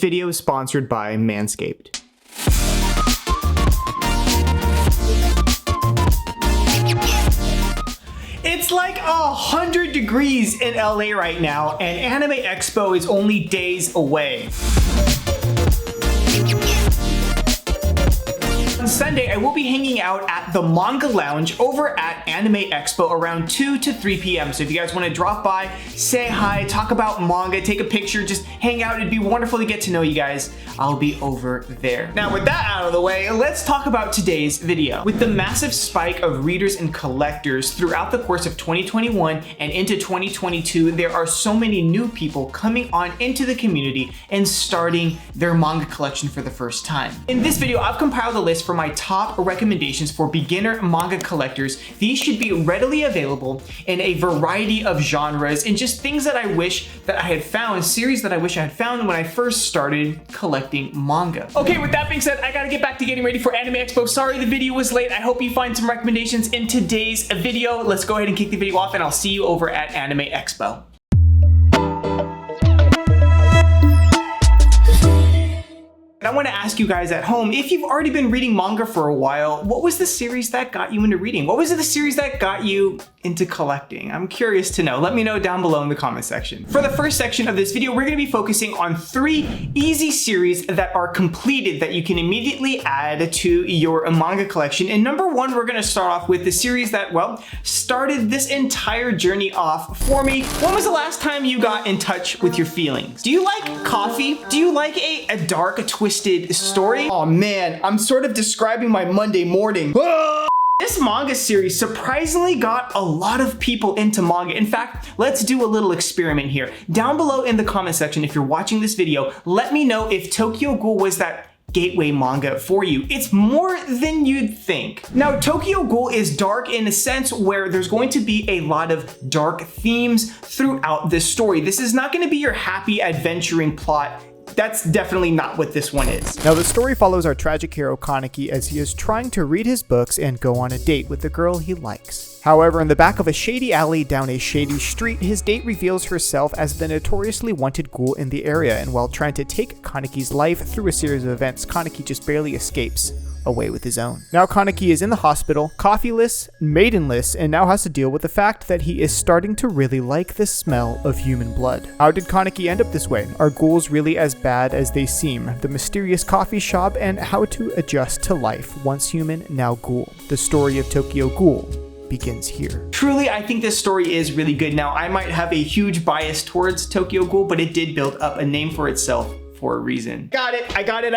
video is sponsored by MANSCAPED. It's like 100 degrees in LA right now, and Anime Expo is only days away. On Sunday, I will be hanging out at the Manga Lounge over at Anime Expo around 2 to 3 p.m. So if you guys want to drop by, say hi, talk about manga, take a picture, just hang out, it'd be wonderful to get to know you guys. I'll be over there. Now with that out of the way, let's talk about today's video. With the massive spike of readers and collectors throughout the course of 2021 and into 2022, there are so many new people coming on into the community and starting their manga collection for the first time. In this video, I've compiled a list for my top recommendations for beginner manga collectors. These should be readily available in a variety of genres and just things that I wish that I had found, series that I wish I had found when I first started collecting manga. Okay, with that being said, I gotta get back to getting ready for Anime Expo. Sorry the video was late. I hope you find some recommendations in today's video. Let's go ahead and kick the video off and I'll see you over at Anime Expo. I want to ask you guys at home, if you've already been reading manga for a while, what was the series that got you into reading? What was the series that got you into collecting? I'm curious to know. Let me know down below in the comment section. For the first section of this video, we're going to be focusing on 3 easy series that are completed that you can immediately add to your manga collection. And number 1, we're going to start off with the series that, well, started this entire journey off for me. When was the last time you got in touch with your feelings? Do you like coffee? Do you like a dark, twisted story? Oh man, I'm sort of describing my Monday morning. This manga series surprisingly got a lot of people into manga. In fact, let's do a little experiment here. Down below in the comment section, if you're watching this video, let me know if Tokyo Ghoul was that gateway manga for you. It's more than you'd think. Now, Tokyo Ghoul is dark in a sense where there's going to be a lot of dark themes throughout this story. This is not going to be your happy adventuring plot. That's definitely not what this one is. Now the story follows our tragic hero Kaneki as he is trying to read his books and go on a date with the girl he likes. However, in the back of a shady alley down a shady street, his date reveals herself as the notoriously wanted ghoul in the area, and while trying to take Kaneki's life through a series of events, Kaneki just barely escapes away with his own. Now Kaneki is in the hospital, coffeeless, maidenless, and now has to deal with the fact that he is starting to really like the smell of human blood. How did Kaneki end up this way? Are ghouls really as bad as they seem? The mysterious coffee shop and how to adjust to life, once human, now ghoul. The story of Tokyo Ghoul begins here. Truly, I think this story is really good. Now, I might have a huge bias towards Tokyo Ghoul, but it did build up a name for itself for a reason. Got it, I got it.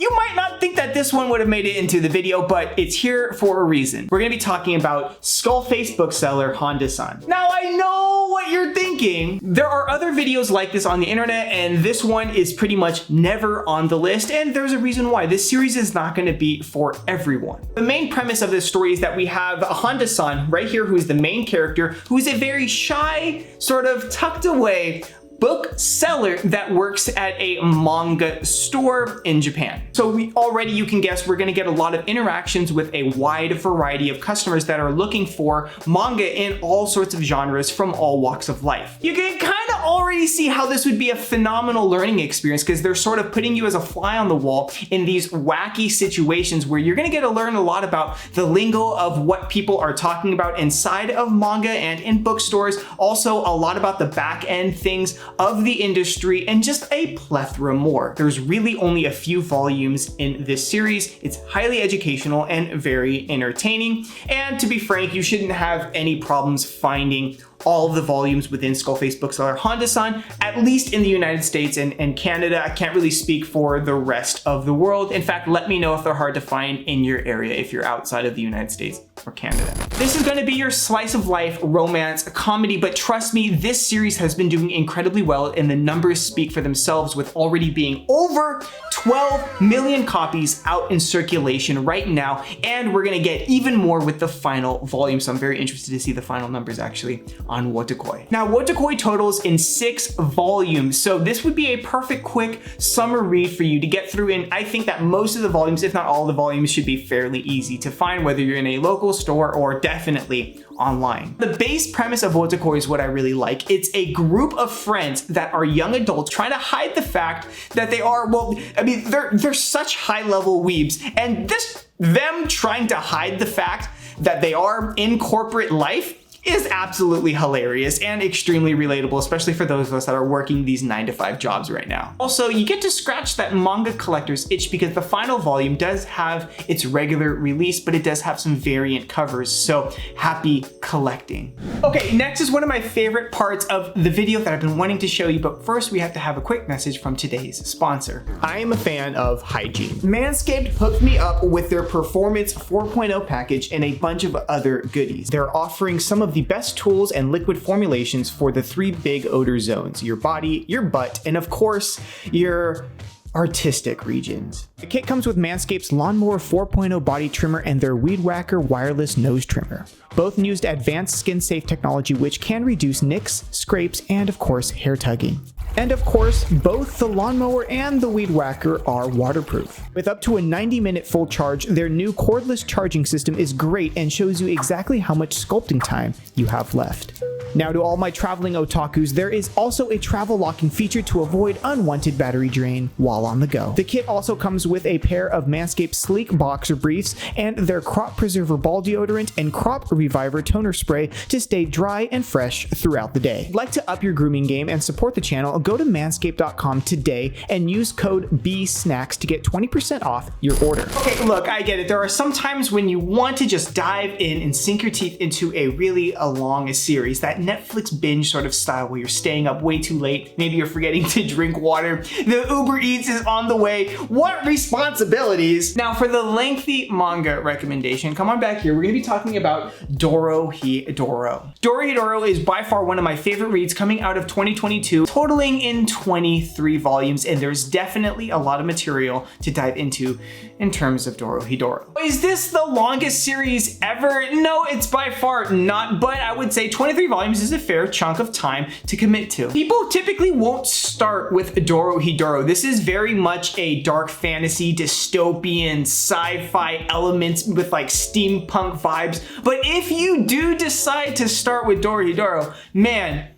You might not think that this one would have made it into the video, but it's here for a reason. We're gonna be talking about Skullface bookseller Honda-san. Now, I know what you're thinking. There are other videos like this on the internet, and this one is pretty much never on the list, and there's a reason why. This series is not gonna be for everyone. The main premise of this story is that we have Honda-san right here, who is the main character, who is a very shy, sort of tucked away bookseller that works at a manga store in Japan. So you can guess we're gonna get a lot of interactions with a wide variety of customers that are looking for manga in all sorts of genres from all walks of life. You can kind of already see how this would be a phenomenal learning experience because they're sort of putting you as a fly on the wall in these wacky situations where you're gonna get to learn a lot about the lingo of what people are talking about inside of manga and in bookstores. Also a lot about the back end things of the industry and just a plethora more. There's really only a few volumes in this series. It's highly educational and very entertaining. And to be frank, you shouldn't have any problems finding all of the volumes within Skullface bookseller Honda-san, at least in the United States and Canada. I can't really speak for the rest of the world. In fact, let me know if they're hard to find in your area if you're outside of the United States or Canada. This is gonna be your slice of life romance comedy, but trust me, this series has been doing incredibly well and the numbers speak for themselves with already being over 12 million copies out in circulation right now, and we're gonna get even more with the final volume, so I'm very interested to see the final numbers actually on Wotakoi. Now, Wotakoi totals in 6 volumes, so this would be a perfect quick summer read for you to get through, and I think that most of the volumes, if not all the volumes, should be fairly easy to find, whether you're in a local store or definitely online. The base premise of Wotakoi is what I really like. It's a group of friends that are young adults trying to hide the fact that they are, well, I mean, they're such high-level weebs, and them trying to hide the fact that they are in corporate life is absolutely hilarious and extremely relatable, especially for those of us that are working these 9-to-5 jobs right now. Also, you get to scratch that manga collector's itch because the final volume does have its regular release, but it does have some variant covers, so happy collecting. Okay, next is one of my favorite parts of the video that I've been wanting to show you, but first we have to have a quick message from today's sponsor. I am a fan of hygiene. MANSCAPED hooked me up with their Performance 4.0 package and a bunch of other goodies. They're offering some of the best tools and liquid formulations for the 3 big odor zones: your body, your butt, and of course, your artistic regions. The kit comes with Manscaped's Lawnmower 4.0 body trimmer and their Weed Whacker wireless nose trimmer. Both used advanced skin-safe technology which can reduce nicks, scrapes, and of course, hair tugging. And of course, both the lawnmower and the Weed Whacker are waterproof. With up to a 90-minute full charge, their new cordless charging system is great and shows you exactly how much sculpting time you have left. Now to all my traveling otakus, there is also a travel locking feature to avoid unwanted battery drain while on the go. The kit also comes with a pair of Manscaped sleek boxer briefs and their Crop Preserver ball deodorant and Crop Reviver toner spray to stay dry and fresh throughout the day. If you'd like to up your grooming game and support the channel, go to manscaped.com today and use code BSNACKS to get 20% off your order. Okay, look, I get it. There are some times when you want to just dive in and sink your teeth into a really long series, that Netflix binge sort of style where you're staying up way too late. Maybe you're forgetting to drink water. The Uber Eats is on the way. What responsibilities? Now for the lengthy manga recommendation, come on back here. We're gonna be talking about Dorohedoro. Dorohedoro is by far one of my favorite reads coming out of 2022, totaling in 23 volumes, and there's definitely a lot of material to dive into in terms of Dorohedoro. Is this the longest series ever? No, it's by far not, but I would say 23 volumes is a fair chunk of time to commit to. People typically won't start with Dorohedoro. This is very much a dark fantasy, dystopian, sci-fi elements with like steampunk vibes, but if you do decide to start with Dorohedoro, man,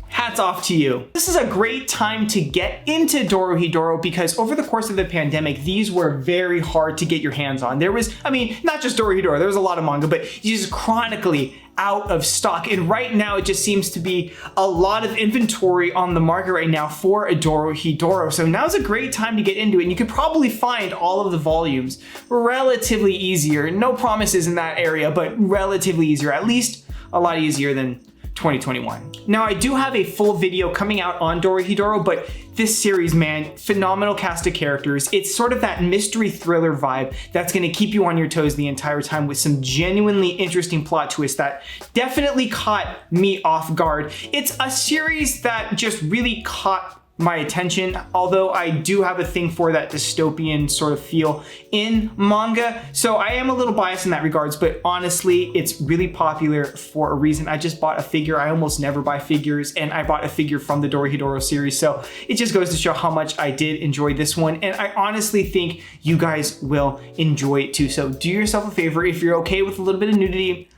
hats off to you. This is a great time to get into Dorohedoro because over the course of the pandemic, these were very hard to get your hands on. There was, I mean, not just Dorohedoro, there was a lot of manga, but just chronically out of stock. And right now it just seems to be a lot of inventory on the market right now for a Dorohedoro. So now's a great time to get into it. And you could probably find all of the volumes relatively easier. No promises in that area, but relatively easier, at least a lot easier than 2021. Now I do have a full video coming out on Dorohedoro, but this series, man, phenomenal cast of characters. It's sort of that mystery thriller vibe that's gonna keep you on your toes the entire time with some genuinely interesting plot twists that definitely caught me off guard. It's a series that just really caught my attention, although I do have a thing for that dystopian sort of feel in manga, so I am a little biased in that regards, but honestly, it's really popular for a reason. I just bought a figure. I almost never buy figures, and I bought a figure from the Dorohedoro series, so it just goes to show how much I did enjoy this one, and I honestly think you guys will enjoy it too. So do yourself a favor, if you're okay with a little bit of nudity,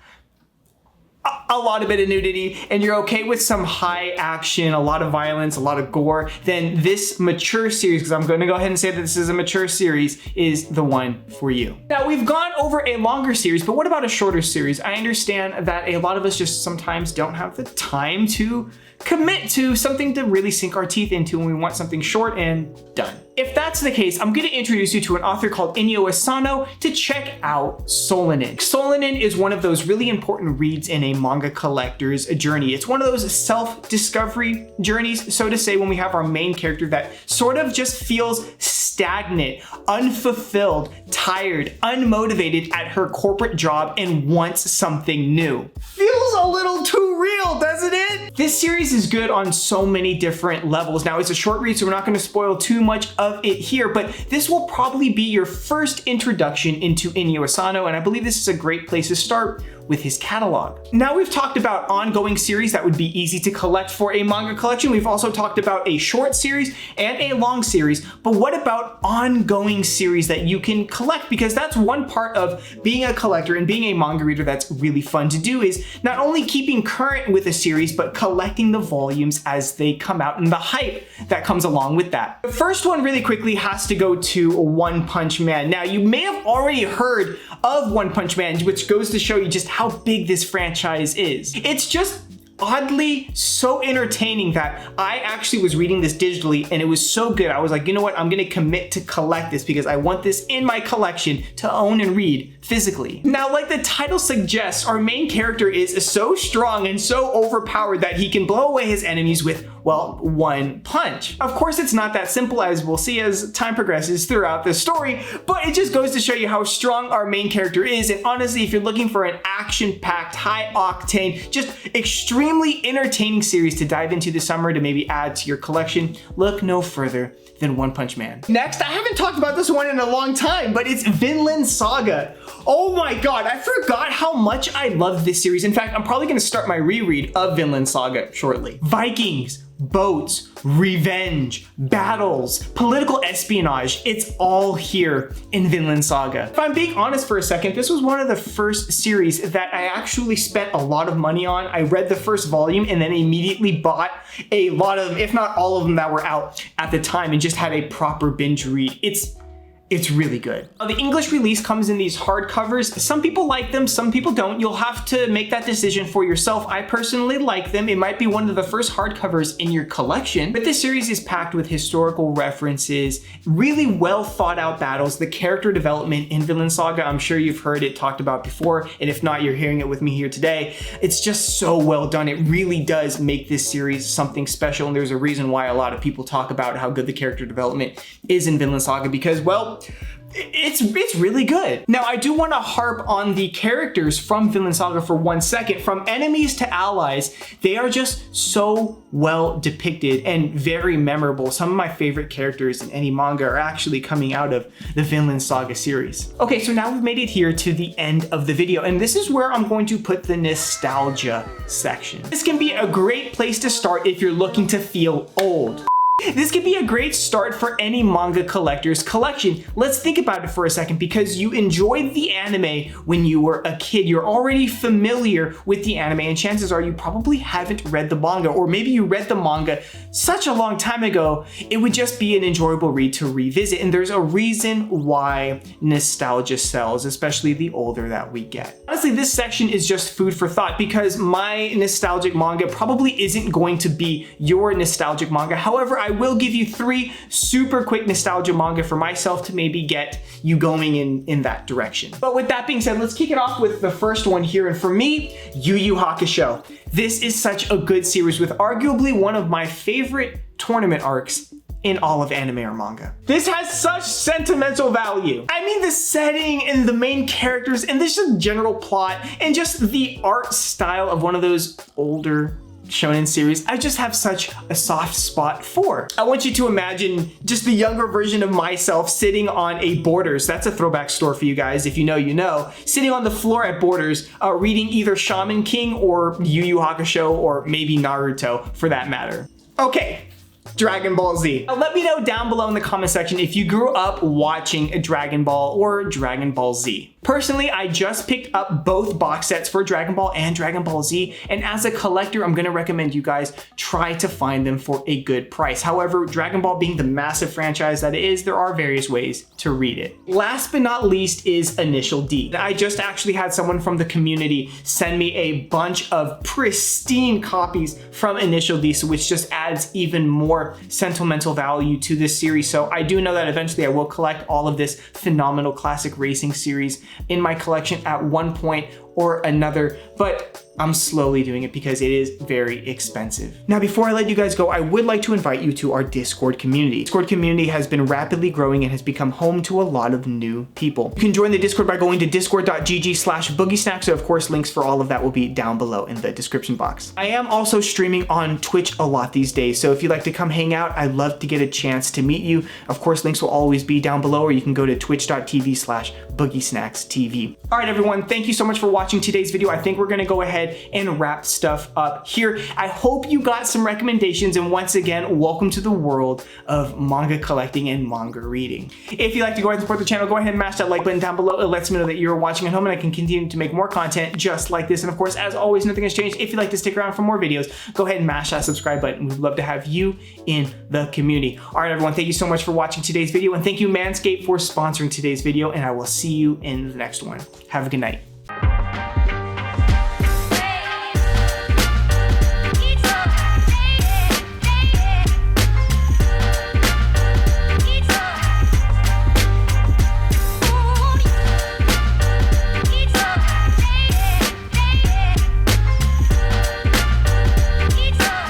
a lot of bit of nudity, and you're okay with some high action, a lot of violence, a lot of gore, then this mature series, because I'm going to go ahead and say that this is a mature series, is the one for you. Now we've gone over a longer series, but what about a shorter series? I understand that a lot of us just sometimes don't have the time to commit to something to really sink our teeth into, and we want something short and done. If that's the case, I'm going to introduce you to an author called Inyo Asano to check out Solanin. Solanin is one of those really important reads in a manga collector's journey. It's one of those self-discovery journeys, so to say, when we have our main character that sort of just feels stagnant, unfulfilled, tired, unmotivated at her corporate job and wants something new. Feels a little too real, doesn't it? This series is good on so many different levels. Now, it's a short read, so we're not going to spoil too much of it here, but this will probably be your first introduction into Inyo Asano, and I believe this is a great place to start with his catalog. Now we've talked about ongoing series that would be easy to collect for a manga collection. We've also talked about a short series and a long series, but what about ongoing series that you can collect? Because that's one part of being a collector and being a manga reader that's really fun to do, is not only keeping current with a series, but collecting the volumes as they come out and the hype that comes along with that. The first one really quickly has to go to One Punch Man. Now you may have already heard of One Punch Man, which goes to show you just how big this franchise is. It's just oddly so entertaining that I actually was reading this digitally and it was so good. I was like, you know what? I'm gonna commit to collect this because I want this in my collection to own and read physically. Now, like the title suggests, our main character is so strong and so overpowered that he can blow away his enemies with, well, one punch. Of course, it's not that simple, as we'll see as time progresses throughout the story, but it just goes to show you how strong our main character is. And honestly, if you're looking for an action-packed, high-octane, just extremely entertaining series to dive into this summer to maybe add to your collection, look no further than One Punch Man. Next, I haven't talked about this one in a long time, but it's Vinland Saga. Oh my god, I forgot how much I love this series. In fact, I'm probably gonna start my reread of Vinland Saga shortly. Vikings, boats, revenge, battles, political espionage, it's all here in Vinland Saga. If I'm being honest for a second, this was one of the first series that I actually spent a lot of money on. I read the first volume and then immediately bought a lot of, if not all of them that were out at the time, and just had a proper binge read. It's really good. The English release comes in these hardcovers. Some people like them, some people don't. You'll have to make that decision for yourself. I personally like them. It might be one of the first hardcovers in your collection, but this series is packed with historical references, really well thought out battles, the character development in Vinland Saga. I'm sure you've heard it talked about before, and if not, you're hearing it with me here today. It's just so well done. It really does make this series something special, and there's a reason why a lot of people talk about how good the character development is in Vinland Saga, because, well, it's really good. Now, I do want to harp on the characters from Vinland Saga for 1 second. From enemies to allies, they are just so well depicted and very memorable. Some of my favorite characters in any manga are actually coming out of the Vinland Saga series. Okay, so now we've made it here to the end of the video, and this is where I'm going to put the nostalgia section. This can be a great place to start if you're looking to feel old. This could be a great start for any manga collector's collection. Let's think about it for a second, because you enjoyed the anime when you were a kid. You're already familiar with the anime, and chances are you probably haven't read the manga, or maybe you read the manga such a long time ago, it would just be an enjoyable read to revisit. And there's a reason why nostalgia sells, especially the older that we get. Honestly, this section is just food for thought, because my nostalgic manga probably isn't going to be your nostalgic manga. However, I will give you 3 super quick nostalgia manga for myself to maybe get you going in that direction. But with that being said, let's kick it off with the first one here. And for me, Yu Yu Hakusho. This is such a good series with arguably one of my favorite tournament arcs in all of anime or manga. This has such sentimental value. I mean, the setting and the main characters and this just general plot and just the art style of one of those older shonen series, I just have such a soft spot for. I want you to imagine just the younger version of myself sitting on a Borders, that's a throwback store for you guys, if you know, you know, sitting on the floor at Borders, reading either Shaman King or Yu Yu Hakusho, or maybe Naruto for that matter. Okay, Dragon Ball Z. Now, let me know down below in the comment section if you grew up watching a Dragon Ball or Dragon Ball Z. Personally, I just picked up both box sets for Dragon Ball and Dragon Ball Z, and as a collector, I'm gonna recommend you guys try to find them for a good price. However, Dragon Ball being the massive franchise that it is, there are various ways to read it. Last but not least is Initial D. I just actually had someone from the community send me a bunch of pristine copies from Initial D, which just adds even more sentimental value to this series. So I do know that eventually I will collect all of this phenomenal classic racing series in my collection at one point or another, but I'm slowly doing it because it is very expensive. Now, before I let you guys go, I would like to invite you to our Discord community. Discord community has been rapidly growing and has become home to a lot of new people. You can join the Discord by going to discord.gg/BoogieSnacks. So of course, links for all of that will be down below in the description box. I am also streaming on Twitch a lot these days. So if you'd like to come hang out, I'd love to get a chance to meet you. Of course, links will always be down below, or you can go to twitch.tv/BoogieSnacksTV. All right, everyone, thank you so much for watching watching today's video. I think we're gonna go ahead and wrap stuff up here. I hope you got some recommendations, and once again, welcome to the world of manga collecting and manga reading. If you'd like to go ahead and support the channel, go ahead and mash that like button down below. It lets me know that you're watching at home and I can continue to make more content just like this. And of course, as always, nothing has changed. If you'd like to stick around for more videos, go ahead and mash that subscribe button. We'd love to have you in the community. All right, everyone, thank you so much for watching today's video, and thank you, Manscaped, for sponsoring today's video, and I will see you in the next one. Have a good night.